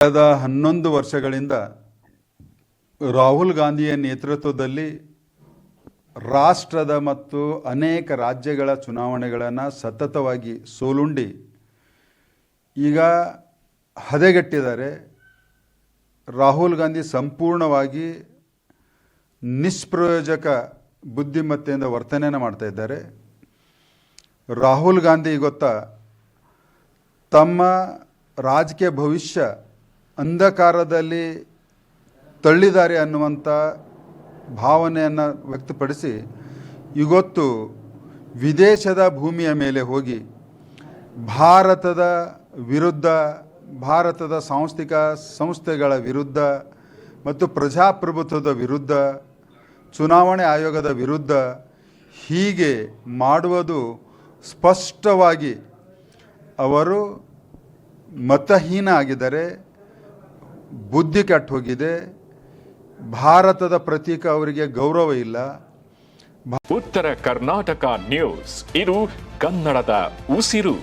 ಕಳೆದ 11 ವರ್ಷಗಳಿಂದ ರಾಹುಲ್ ಗಾಂಧಿಯ ನೇತೃತ್ವದಲ್ಲಿ ರಾಷ್ಟ್ರದ ಮತ್ತು ಅನೇಕ ರಾಜ್ಯಗಳ ಚುನಾವಣೆಗಳನ್ನು ಸತತವಾಗಿ ಸೋಲುಂಡಿ ಈಗ ಹದಗೆಟ್ಟಿದ್ದಾರೆ. ರಾಹುಲ್ ಗಾಂಧಿ ಸಂಪೂರ್ಣವಾಗಿ ನಿಷ್ಪ್ರಯೋಜಕ ಬುದ್ಧಿಮತ್ತೆಯಿಂದ ವರ್ತನೆಯನ್ನು ಮಾಡ್ತಾ ಇದ್ದಾರೆ. ರಾಹುಲ್ ಗಾಂಧಿ ಗೊತ್ತಾ, ತಮ್ಮ ರಾಜಕೀಯ ಭವಿಷ್ಯ ಅಂಧಕಾರದಲ್ಲಿ ತಳ್ಳಿದ್ದಾರೆ ಅನ್ನುವಂಥ ಭಾವನೆಯನ್ನು ವ್ಯಕ್ತಪಡಿಸಿ ಇವತ್ತು ವಿದೇಶದ ಭೂಮಿಯ ಮೇಲೆ ಹೋಗಿ ಭಾರತದ ವಿರುದ್ಧ, ಭಾರತದ ಸಾಂಸ್ಥಿಕ ಸಂಸ್ಥೆಗಳ ವಿರುದ್ಧ ಮತ್ತು ಪ್ರಜಾಪ್ರಭುತ್ವದ ವಿರುದ್ಧ, ಚುನಾವಣೆ ಆಯೋಗದ ವಿರುದ್ಧ ಹೀಗೆ ಮಾಡುವುದು ಸ್ಪಷ್ಟವಾಗಿ ಅವರು ಮತಹೀನ ಆಗಿದ್ದಾರೆ, ಬುದ್ಧಿ ಕೆಟ್ಟು ಹೋಗಿದೆ. ಭಾರತದ ಪ್ರತೀಕ ಅವರಿಗೆ ಗೌರವ ಇಲ್ಲ. ಉತ್ತರ ಕರ್ನಾಟಕ ನ್ಯೂಸ್, ಇದು ಕನ್ನಡದ ಉಸಿರು.